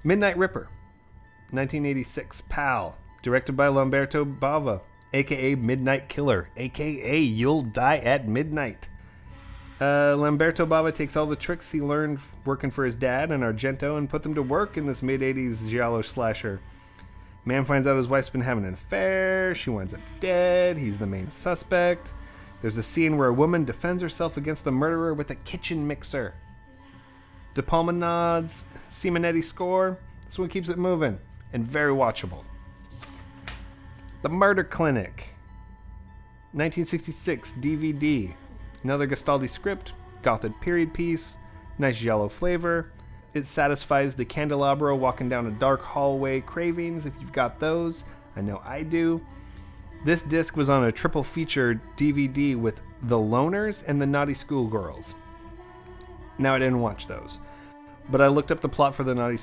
Midnight Ripper, 1986. Pal, directed by Lamberto Bava, a.k.a. Midnight Killer, a.k.a. You'll Die at Midnight. Lamberto Bava takes all the tricks he learned working for his dad and Argento and put them to work in this mid-80s giallo slasher. Man finds out his wife's been having an affair, she winds up dead, he's the main suspect. There's a scene where a woman defends herself against the murderer with a kitchen mixer. De Palma nods, Simonetti score, this one keeps it moving, and very watchable. The Murder Clinic, 1966 DVD. Another Gastaldi script, Gothic period piece, nice yellow flavor. It satisfies the candelabra walking down a dark hallway cravings if you've got those. I know I do. This disc was on a triple feature DVD with The Loners and The Naughty Schoolgirls. Now I didn't watch those, but I looked up the plot for The Naughty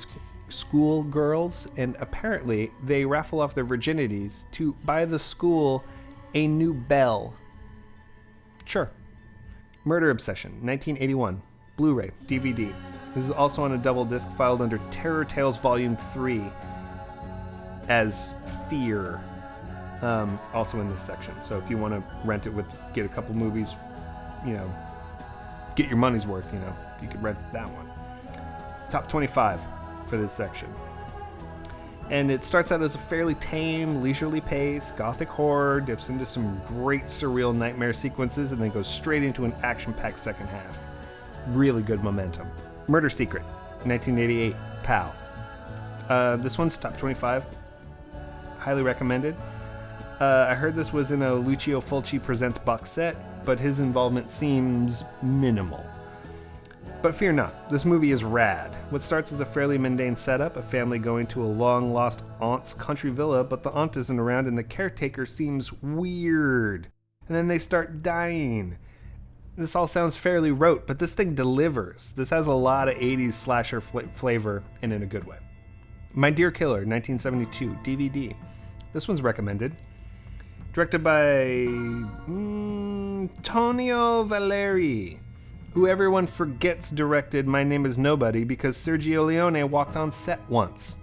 Schoolgirls, and apparently they raffle off their virginities to buy the school a new bell. Sure. Murder Obsession, 1981, Blu-ray, DVD. This is also on a double disc filed under Terror Tales Volume 3 as Fear, also in this section. So if you want to rent it get a couple movies, get your money's worth, you could rent that one. Top 25 for this section. And it starts out as a fairly tame, leisurely pace, gothic horror, dips into some great surreal nightmare sequences, and then goes straight into an action-packed second half. Really good momentum. Murder Secret, 1988, PAL. This one's top 25. Highly recommended. I heard this was in a Lucio Fulci Presents box set, but his involvement seems minimal. But fear not, this movie is rad. What starts as a fairly mundane setup, a family going to a long-lost aunt's country villa, but the aunt isn't around and the caretaker seems weird. And then they start dying. This all sounds fairly rote, but this thing delivers. This has a lot of 80s slasher flavor, and in a good way. My Dear Killer, 1972, DVD. This one's recommended. Directed by Tonio Valeri, who everyone forgets directed My Name is Nobody because Sergio Leone walked on set once.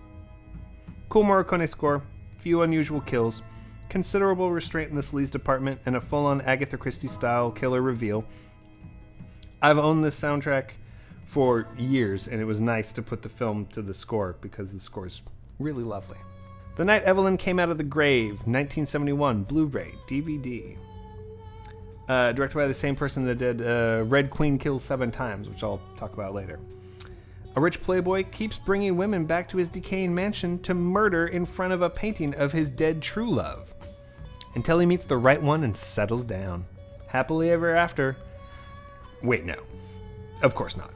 Cool Morricone score, few unusual kills, considerable restraint in this Lee's department, and a full-on Agatha Christie-style killer reveal. I've owned this soundtrack for years, and it was nice to put the film to the score because the score is really lovely. The Night Evelyn Came Out of the Grave, 1971, Blu-ray, DVD. Directed by the same person that did Red Queen Kills 7 Times, which I'll talk about later. A rich playboy keeps bringing women back to his decaying mansion to murder in front of a painting of his dead true love, until he meets the right one and settles down. Happily ever after. Wait, no. Of course not.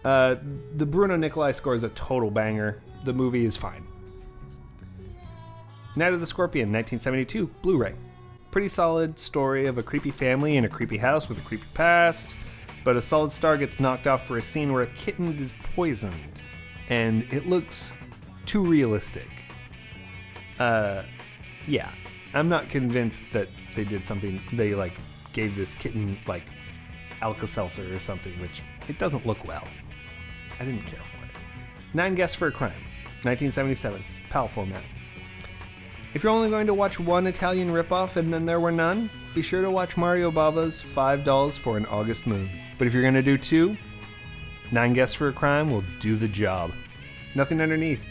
The Bruno Nicolai score is a total banger. The movie is fine. Night of the Scorpion, 1972, Blu-ray. Pretty solid story of a creepy family in a creepy house with a creepy past, but a solid star gets knocked off for a scene where a kitten is poisoned, and it looks too realistic. Yeah, I'm not convinced that they did something, they gave this kitten Alka-Seltzer or something, which it doesn't look well. I didn't care for it. 9 Guests for a Crime, 1977, PAL format. If you're only going to watch one Italian ripoff and then there were none, be sure to watch Mario Bava's $5 for an August Moon. But if you're going to do 2, 9 Guests for a Crime will do the job. Nothing Underneath,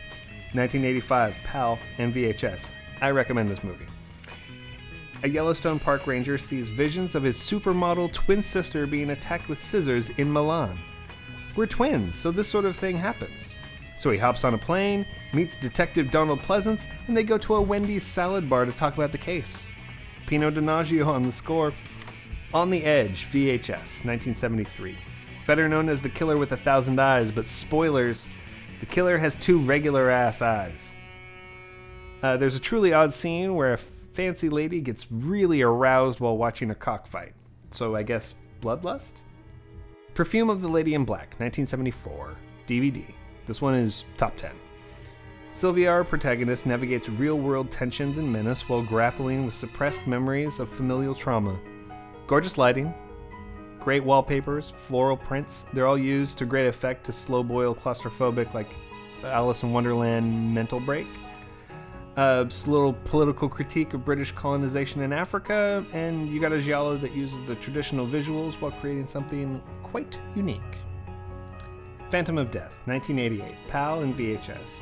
1985, PAL and VHS. I recommend this movie. A Yellowstone park ranger sees visions of his supermodel twin sister being attacked with scissors in Milan. We're twins, so this sort of thing happens. So he hops on a plane, meets Detective Donald Pleasance, and they go to a Wendy's salad bar to talk about the case. Pino Donaggio on the score. On the Edge, VHS, 1973. Better known as The Killer with 1,000 Eyes, but spoilers, the killer has 2 regular-ass eyes. There's a truly odd scene where a fancy lady gets really aroused while watching a cockfight. So I guess bloodlust? Perfume of the Lady in Black, 1974, DVD. This one is top 10. Sylvia, our protagonist, navigates real-world tensions and menace while grappling with suppressed memories of familial trauma. Gorgeous lighting, great wallpapers, floral prints, they're all used to great effect to slow-boil claustrophobic, Alice in Wonderland mental break. Just a little political critique of British colonization in Africa, and you got a giallo that uses the traditional visuals while creating something quite unique. Phantom of Death, 1988, PAL and VHS.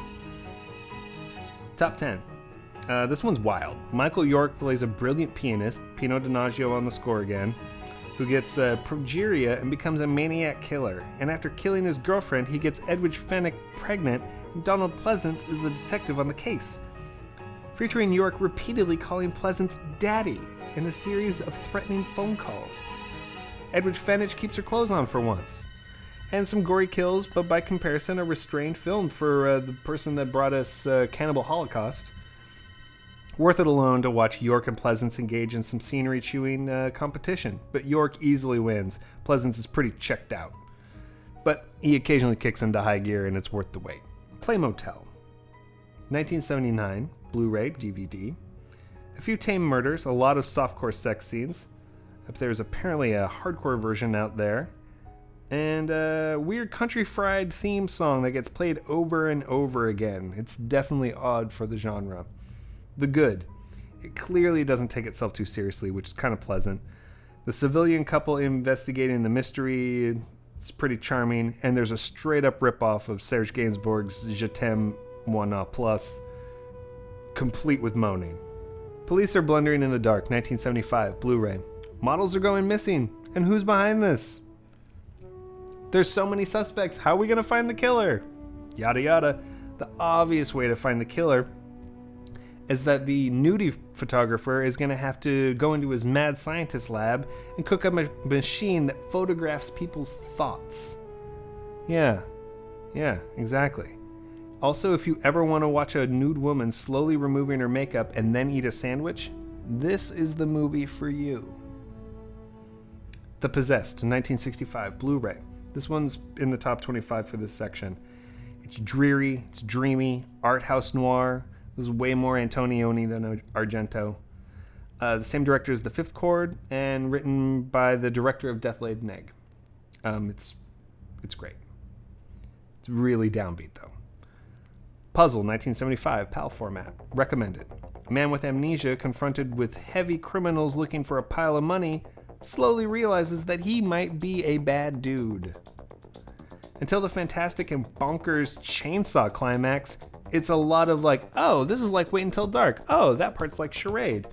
Top 10. This one's wild. Michael York plays a brilliant pianist, Pino Donaggio on the score again, who gets progeria and becomes a maniac killer. And after killing his girlfriend, he gets Edwidge Fenwick pregnant, and Donald Pleasance is the detective on the case. Featuring York repeatedly calling Pleasance daddy in a series of threatening phone calls. Edwidge Fenwick keeps her clothes on for once. And some gory kills, but by comparison, a restrained film for the person that brought us Cannibal Holocaust. Worth it alone to watch York and Pleasance engage in some scenery-chewing competition, but York easily wins. Pleasance is pretty checked out. But he occasionally kicks into high gear, and it's worth the wait. Play Motel. 1979, Blu-ray, DVD. A few tame murders, a lot of softcore sex scenes. There's apparently a hardcore version out there. And a weird country fried theme song that gets played over and over again. It's definitely odd for the genre. The Good. It clearly doesn't take itself too seriously, which is kind of pleasant. The civilian couple investigating the mystery, it's pretty charming, and there's a straight-up ripoff of Serge Gainsbourg's Je t'aime, moi non plus, complete with moaning. Police Are Blundering in the Dark, 1975, Blu-ray. Models are going missing, and who's behind this? There's so many suspects, how are we going to find the killer? Yada yada. The obvious way to find the killer is that the nudie photographer is going to have to go into his mad scientist lab and cook up a machine that photographs people's thoughts. Yeah, exactly. Also, if you ever want to watch a nude woman slowly removing her makeup and then eat a sandwich, this is the movie for you. The Possessed, 1965, Blu-ray. This one's in the top 25 for this section. It's dreary, it's dreamy, art house noir. This is way more Antonioni than Argento. The same director as The Fifth Chord, and written by the director of Death Laid an Egg. It's great. It's really downbeat, though. Puzzle, 1975, PAL format. Recommended. A man with amnesia, confronted with heavy criminals looking for a pile of money, slowly realizes that he might be a bad dude. Until the fantastic and bonkers chainsaw climax, it's a lot of like, oh, this is like Wait Until Dark. Oh, that part's like Charade.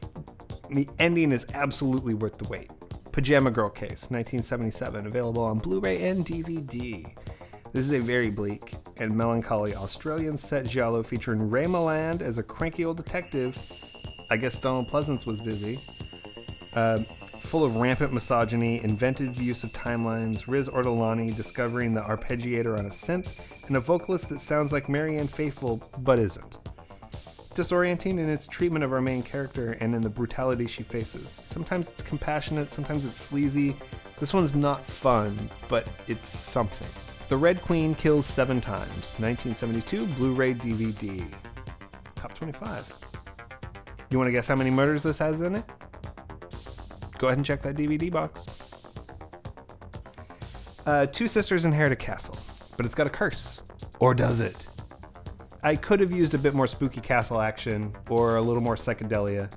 The ending is absolutely worth the wait. Pajama Girl Case, 1977, available on Blu-ray and DVD. This is a very bleak and melancholy Australian set giallo featuring Ray Milland as a cranky old detective. I guess Donald Pleasance was busy. Full of rampant misogyny, inventive use of timelines, Riz Ortolani discovering the arpeggiator on a synth, and a vocalist that sounds like Marianne Faithfull, but isn't. Disorienting in its treatment of our main character and in the brutality she faces. Sometimes it's compassionate, sometimes it's sleazy. This one's not fun, but it's something. The Red Queen Kills 7 Times, 1972, Blu-ray DVD. Top 25. You want to guess how many murders this has in it? Go ahead and check that DVD box. Two sisters inherit a castle, but it's got a curse. Or does it? I could have used a bit more spooky castle action or a little more psychedelia,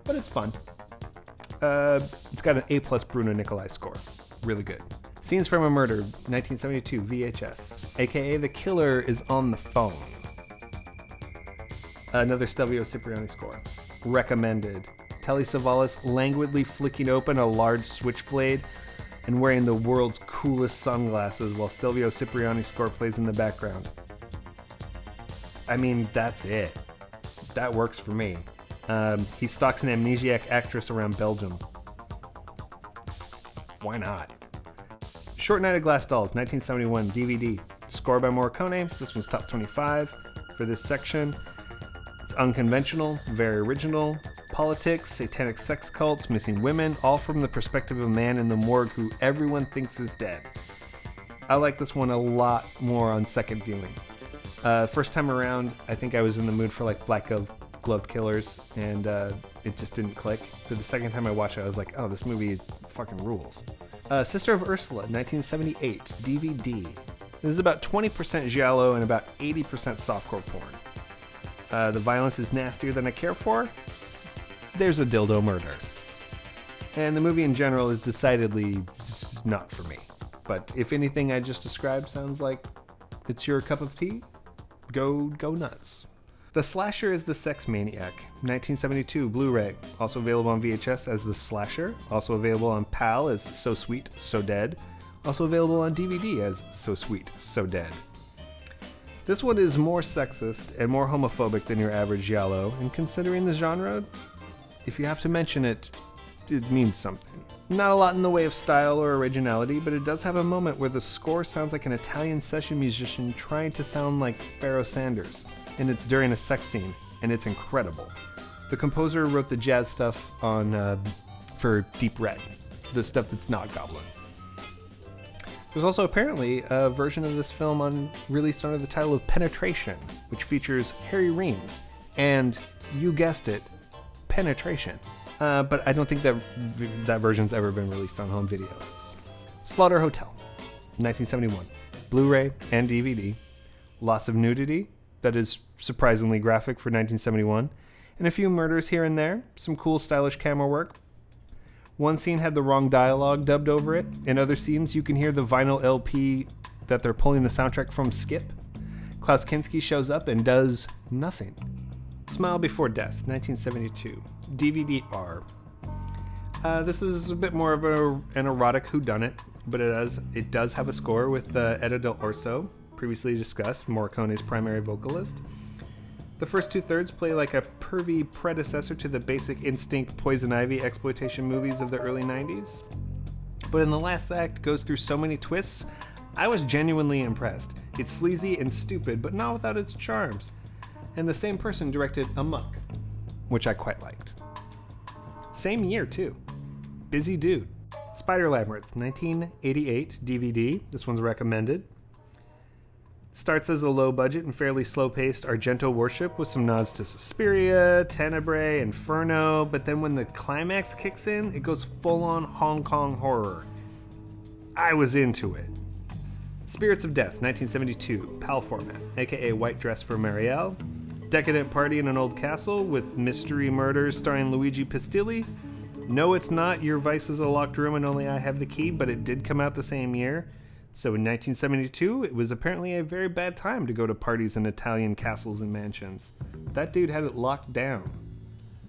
but it's fun. It's got an A+ Bruno Nicolai score. Really good. Scenes from a Murder, 1972, VHS. AKA The Killer is on the Phone. Another Stelvio Cipriani score. Recommended. Telly Savalas languidly flicking open a large switchblade and wearing the world's coolest sunglasses while Stelvio Cipriani's score plays in the background. I mean, that's it. That works for me. He stalks an amnesiac actress around Belgium. Why not? Short Night at Glass Dolls, 1971, DVD. Score by Morricone. This one's top 25 for this section. It's unconventional, very original. Politics, satanic sex cults, missing women, all from the perspective of a man in the morgue who everyone thinks is dead. I like this one a lot more on second viewing. First time around, I think I was in the mood for like Black Glove Killers, and it just didn't click. But the second time I watched it, I was like, oh, this movie fucking rules. Sister of Ursula, 1978, DVD. This is about 20% giallo and about 80% softcore porn. The violence is nastier than I care for. There's a dildo murder. And the movie in general is decidedly not for me. But if anything I just described sounds like it's your cup of tea, go nuts. The Slasher is the Sex Maniac, 1972 Blu-ray, also available on VHS as The Slasher, also available on PAL as So Sweet, So Dead, also available on DVD as So Sweet, So Dead. This one is more sexist and more homophobic than your average giallo, and considering the genre, if you have to mention it, it means something. Not a lot in the way of style or originality, but it does have a moment where the score sounds like an Italian session musician trying to sound like Pharoah Sanders, and it's during a sex scene, and it's incredible. The composer wrote the jazz stuff for Deep Red, the stuff that's not Goblin. There's also apparently a version of this film released under the title of Penetration, which features Harry Reams, and you guessed it, penetration. But I don't think that version's ever been released on home video. Slaughter Hotel, 1971. Blu-ray and DVD. Lots of nudity. That is surprisingly graphic for 1971. And a few murders here and there. Some cool stylish camera work. One scene had the wrong dialogue dubbed over it. In other scenes, you can hear the vinyl LP that they're pulling the soundtrack from skip. Klaus Kinski shows up and does nothing. Smile Before Death, 1972. DVD-R. This is a bit more of an erotic whodunit, but it does have a score with Etta Del Orso, previously discussed, Morricone's primary vocalist. The first two-thirds play like a pervy predecessor to the Basic Instinct Poison Ivy exploitation movies of the early 90s. But in the last act goes through so many twists, I was genuinely impressed. It's sleazy and stupid, but not without its charms. And the same person directed Amok, which I quite liked. Same year, too. Busy Dude. Spider Labyrinth, 1988 DVD. This one's recommended. Starts as a low-budget and fairly slow-paced Argento worship with some nods to Suspiria, Tenebrae, Inferno, but then when the climax kicks in, it goes full-on Hong Kong horror. I was into it. Spirits of Death, 1972, PAL format, aka White Dress for Marielle. Decadent party in an old castle with mystery murders starring Luigi Pistilli. No, it's not Your Vice is a Locked Room and Only I Have the Key, but it did come out the same year. So in 1972, it was apparently a very bad time to go to parties in Italian castles and mansions. That dude had it locked down.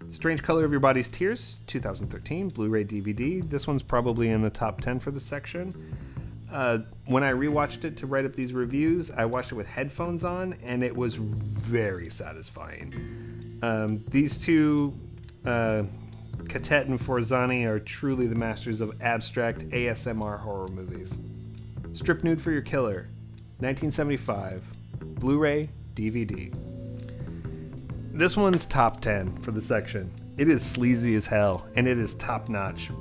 Strange Color of Your Body's Tears, 2013, Blu-ray DVD. This one's probably in the top 10 for the section. When I rewatched it to write up these reviews, I watched it with headphones on, and it was very satisfying. These two, Catet and Forzani, are truly the masters of abstract ASMR horror movies. Strip Nude for Your Killer, 1975, Blu-ray, DVD. This one's top 10 for the section. It is sleazy as hell, and it is top-notch.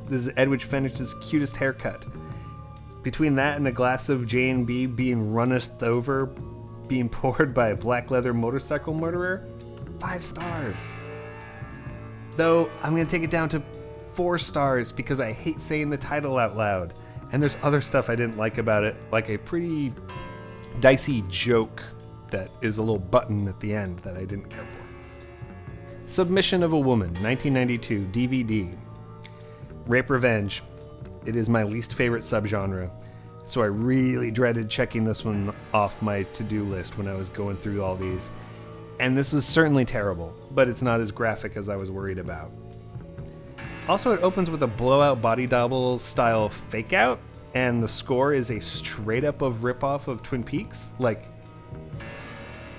This is Edwidge Fenwich's cutest haircut. Between that and a glass of J&B being runneth over, being poured by a black leather motorcycle murderer, 5 stars. Though, I'm going to take it down to 4 stars because I hate saying the title out loud. And there's other stuff I didn't like about it, like a pretty dicey joke that is a little button at the end that I didn't care for. Submission of a Woman, 1992, DVD. Rape Revenge. It is my least favorite subgenre, so I really dreaded checking this one off my to-do list when I was going through all these. And this was certainly terrible, but it's not as graphic as I was worried about. Also, it opens with a blowout body double style fake out, and the score is a straight up ripoff of Twin Peaks. Like,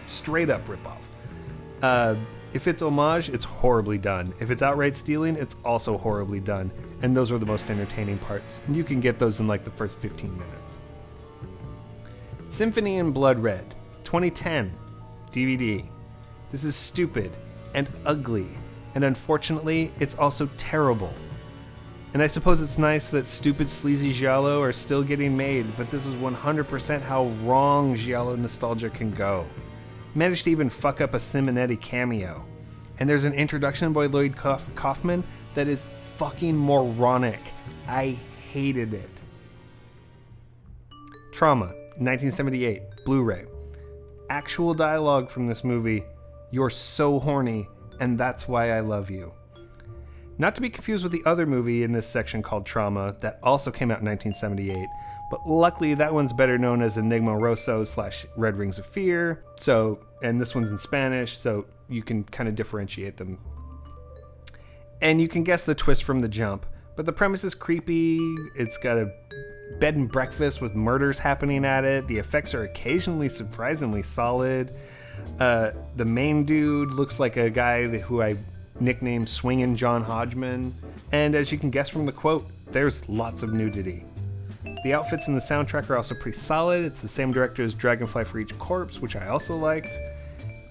straight up ripoff. If it's homage, it's horribly done. If it's outright stealing, it's also horribly done. And those are the most entertaining parts. And you can get those in like the first 15 minutes. Symphony in Blood Red, 2010, DVD. This is stupid and ugly. And unfortunately, it's also terrible. And I suppose it's nice that stupid sleazy giallo are still getting made, but this is 100% how wrong giallo nostalgia can go. Managed to even fuck up a Simonetti cameo. And there's an introduction by Lloyd Kaufman that is fucking moronic. I hated it. Trauma, 1978, Blu-ray. Actual dialogue from this movie, "You're so horny, and that's why I love you." Not to be confused with the other movie in this section called Trauma, that also came out in 1978, but luckily that one's better known as Enigma Rosso / Red Rings of Fear, and this one's in Spanish, so you can kind of differentiate them. And you can guess the twist from the jump, but the premise is creepy. It's got a bed and breakfast with murders happening at it. The effects are occasionally surprisingly solid. The main dude looks like a guy who I nicknamed Swingin' John Hodgman. And as you can guess from the quote, there's lots of nudity. The outfits and the soundtrack are also pretty solid. It's the same director as Dragonfly for Each Corpse, which I also liked.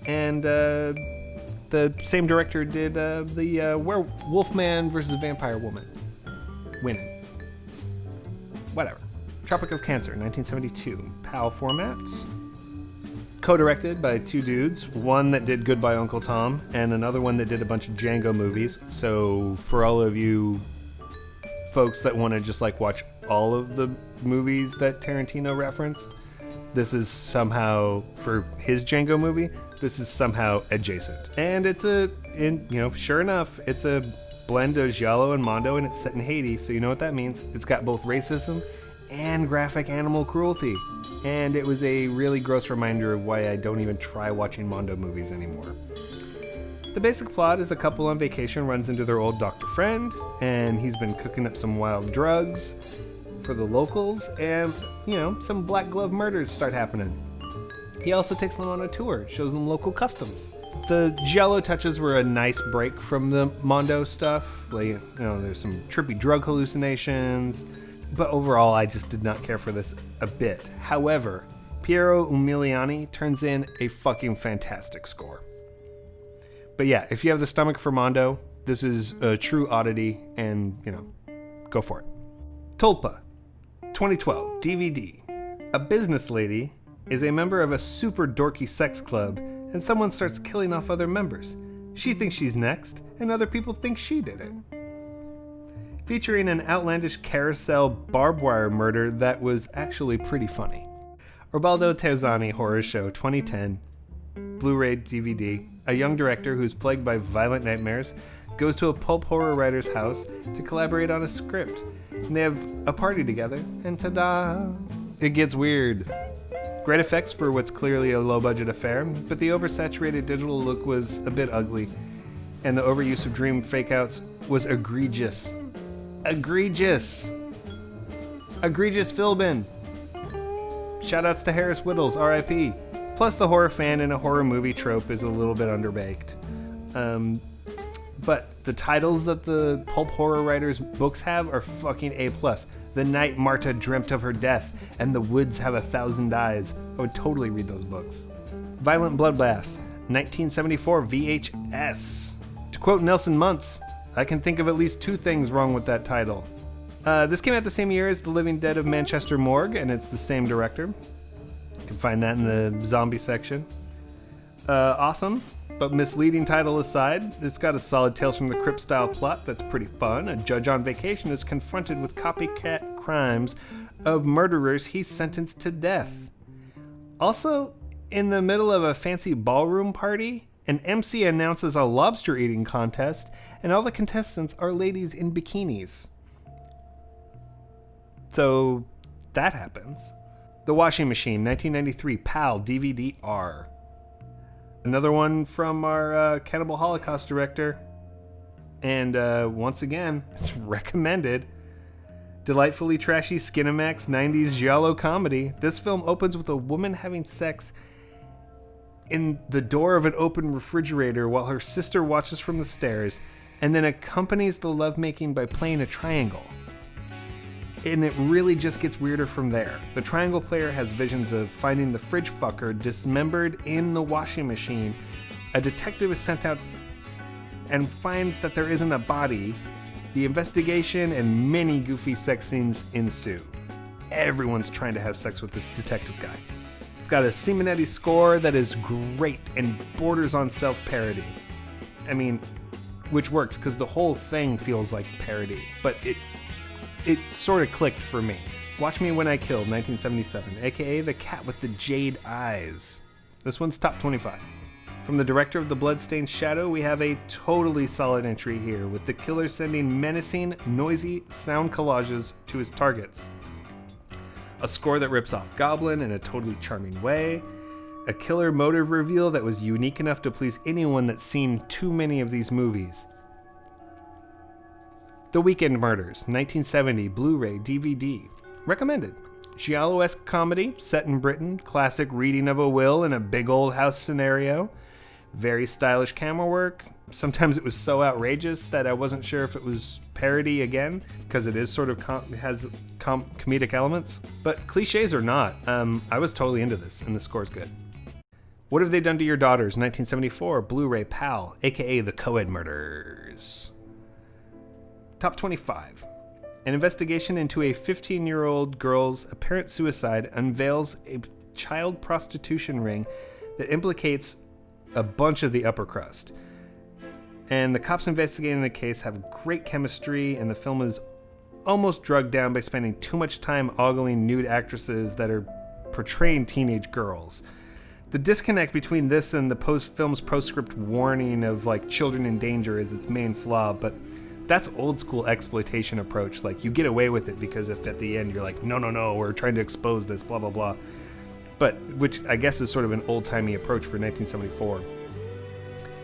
And the same director did the Wolfman versus Vampire Woman. Winning. Whatever. Tropic of Cancer, 1972. PAL format. Co-directed by two dudes. One that did Goodbye Uncle Tom, and another one that did a bunch of Django movies. So for all of you folks that want to just like watch all of the movies that Tarantino referenced, this is somehow, for his Django movie, this is somehow adjacent. And it's sure enough, it's a blend of Giallo and Mondo, and it's set in Haiti, so you know what that means. It's got both racism and graphic animal cruelty. And it was a really gross reminder of why I don't even try watching Mondo movies anymore. The basic plot is a couple on vacation runs into their old doctor friend, and he's been cooking up some wild drugs for the locals, and, some black glove murders start happening. He also takes them on a tour, shows them local customs. The Giallo touches were a nice break from the Mondo stuff. There's some trippy drug hallucinations, but overall I just did not care for this a bit. However, Piero Umiliani turns in a fucking fantastic score. But yeah, if you have the stomach for Mondo, this is a true oddity, and, go for it. Tulpa, 2012, DVD. A business lady is a member of a super dorky sex club, and someone starts killing off other members. She thinks she's next, and other people think she did it. Featuring an outlandish carousel barbed wire murder that was actually pretty funny. Ubaldo Terzani Horror Show, 2010, Blu-ray DVD. A young director who's plagued by violent nightmares goes to a pulp horror writer's house to collaborate on a script. And they have a party together, and ta-da! It gets weird. Great effects for what's clearly a low-budget affair, but the oversaturated digital look was a bit ugly, and the overuse of dream fake-outs was egregious. Egregious Philbin! Shoutouts to Harris Whittles, R.I.P. Plus, the horror fan in a horror movie trope is a little bit underbaked. But the titles that the pulp horror writers' books have are fucking A+. The Night Marta Dreamt of Her Death, and The Woods Have 1,000 Eyes. I would totally read those books. Violent Bloodbath, 1974 VHS. To quote Nelson Muntz, I can think of at least two things wrong with that title. This came out the same year as The Living Dead of Manchester Morgue, and it's the same director. You can find that in the zombie section. Awesome, but misleading title aside, it's got a solid Tales from the Crypt style plot that's pretty fun. A judge on vacation is confronted with copycat crimes of murderers he's sentenced to death. Also, in the middle of a fancy ballroom party, an MC announces a lobster eating contest, and all the contestants are ladies in bikinis. So, that happens. The Washing Machine, 1993, PAL DVD-R. Another one from our Cannibal Holocaust director. And once again, it's recommended. Delightfully trashy Skinamax 90s giallo comedy. This film opens with a woman having sex in the door of an open refrigerator while her sister watches from the stairs, and then accompanies the lovemaking by playing a triangle. And it really just gets weirder from there. The triangle player has visions of finding the fridge fucker dismembered in the washing machine. A detective is sent out and finds that there isn't a body. The investigation and many goofy sex scenes ensue. Everyone's trying to have sex with this detective guy. It's got a Simonetti score that is great and borders on self-parody. I mean, which works because the whole thing feels like parody, but it sort of clicked for me. Watch Me When I Kill, 1977, aka The Cat with the Jade Eyes. This one's top 25. From the director of The Bloodstained Shadow, we have a totally solid entry here, with the killer sending menacing, noisy sound collages to his targets. A score that rips off Goblin in a totally charming way. A killer motive reveal that was unique enough to please anyone that's seen too many of these movies. The Weekend Murders, 1970, Blu-ray, DVD. Recommended. Giallo-esque comedy, set in Britain, classic reading of a will in a big old house scenario. Very stylish camera work. Sometimes it was so outrageous that I wasn't sure if it was parody again, because it is sort of has comedic elements. But cliches or not, I was totally into this, and the score's good. What Have They Done to Your Daughters, 1974, Blu-ray PAL, aka The Coed Murders. Top 25. An investigation into a 15-year-old girl's apparent suicide unveils a child prostitution ring that implicates a bunch of the upper crust. And the cops investigating the case have great chemistry, and the film is almost drugged down by spending too much time ogling nude actresses that are portraying teenage girls. The disconnect between this and the film's postscript warning of like children in danger is its main flaw, but that's old school exploitation approach. Like, you get away with it because if at the end you're like, no, we're trying to expose this, blah, blah, blah. But, which I guess is sort of an old-timey approach for 1974.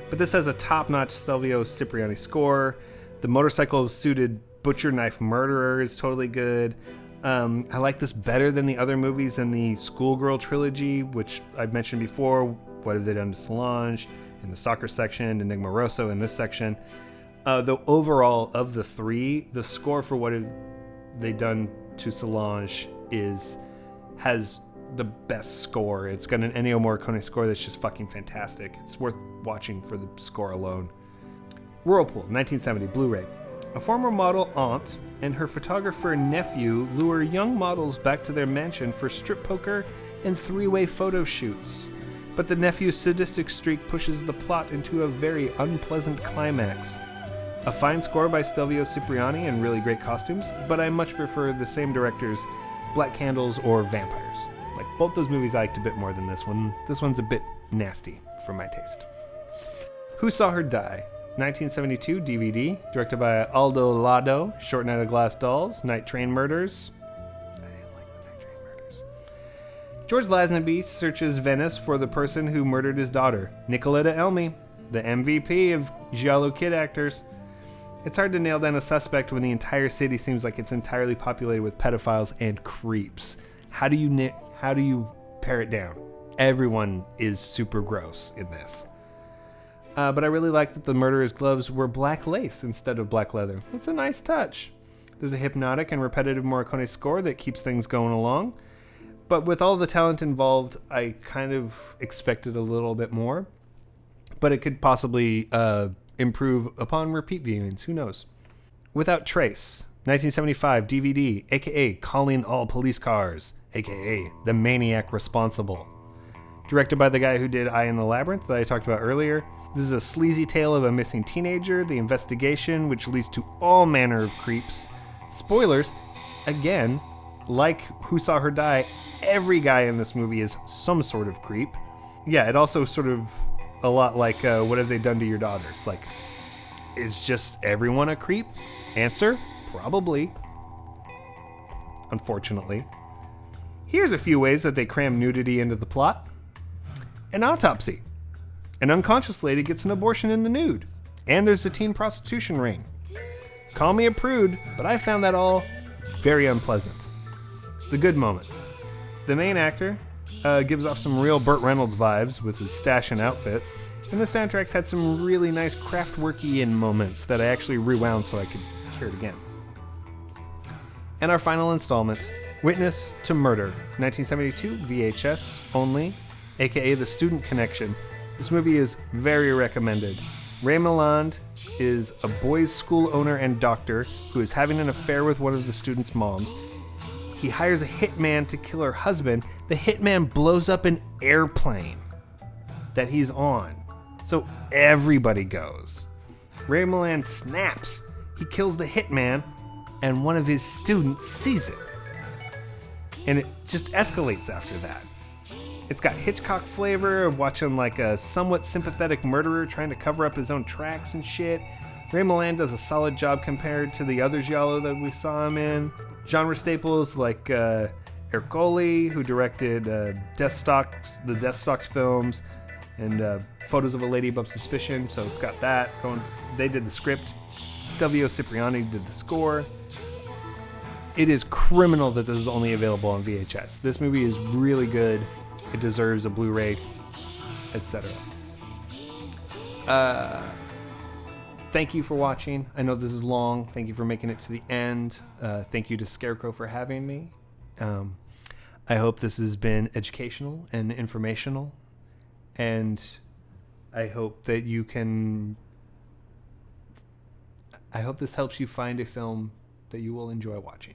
But this has a top-notch Stelvio Cipriani score. The motorcycle-suited butcher knife murderer is totally good. I like this better than the other movies in the Schoolgirl trilogy, which I've mentioned before. What Have They Done to Solange in the Stalker section, Enigma Rosso in this section. The overall of the three, the score for What Have They Done to Solange has the best score. It's got an Ennio Morricone score that's just fucking fantastic. It's worth watching for the score alone. Whirlpool, 1970, Blu-ray. A former model aunt and her photographer nephew lure young models back to their mansion for strip poker and three-way photo shoots. But the nephew's sadistic streak pushes the plot into a very unpleasant climax. A fine score by Stelvio Cipriani and really great costumes, but I much prefer the same director's Black Candles or Vampires. Like, both those movies I liked a bit more than this one. This one's a bit nasty for my taste. Who Saw Her Die? 1972 DVD, directed by Aldo Lado, Short Night of Glass Dolls, Night Train Murders. I didn't like the Night Train Murders. George Lazenby searches Venice for the person who murdered his daughter, Nicoletta Elmi, the MVP of Giallo Kid actors. It's hard to nail down a suspect when the entire city seems like it's entirely populated with pedophiles and creeps. How do you pare it down? Everyone is super gross in this. But I really like that the murderer's gloves were black lace instead of black leather. It's a nice touch. There's a hypnotic and repetitive Morricone score that keeps things going along. But with all the talent involved, I kind of expected a little bit more. But it could possibly improve upon repeat viewings. Who knows? Without Trace, 1975 DVD, aka Calling All Police Cars, aka The Maniac Responsible. Directed by the guy who did Eye in the Labyrinth that I talked about earlier. This is a sleazy tale of a missing teenager, the investigation, which leads to all manner of creeps. Spoilers, again, like Who Saw Her Die, every guy in this movie is some sort of creep. Yeah, it also sort of a lot like What Have They Done to Your Daughters? Like, is just everyone a creep? Answer, probably. Unfortunately. Here's a few ways that they cram nudity into the plot. An autopsy. An unconscious lady gets an abortion in the nude. And there's a teen prostitution ring. Call me a prude, but I found that all very unpleasant. The good moments. The main actor gives off some real Burt Reynolds vibes with his stash and outfits, and the soundtrack had some really nice Kraftwerk-ian moments that I actually rewound so I could hear it again. And our final installment, Witness to Murder, 1972, VHS only, aka The Student Connection. This movie is very recommended. Ray Milland is a boys' school owner and doctor who is having an affair with one of the students' moms. He hires a hitman to kill her husband. The hitman blows up an airplane that he's on. So everybody goes. Ray Milland snaps. He kills the hitman, and one of his students sees it. and it just escalates after that. It's got Hitchcock flavor of watching like a somewhat sympathetic murderer trying to cover up his own tracks and shit. Ray Milland does a solid job compared to the other Giallo that we saw him in. Genre staples like Ercole, who directed the Deathstalks films, and Photos of a Lady Above Suspicion, so it's got that going. They did the script. Stelvio Cipriani did the score. It is criminal that this is only available on VHS. This movie is really good. It deserves a Blu-ray, etc. Thank you for watching. I know this is long. Thank you for making it to the end. Thank you to Scarecrow for having me. I hope this has been educational and informational. And I hope that I hope this helps you find a film that you will enjoy watching.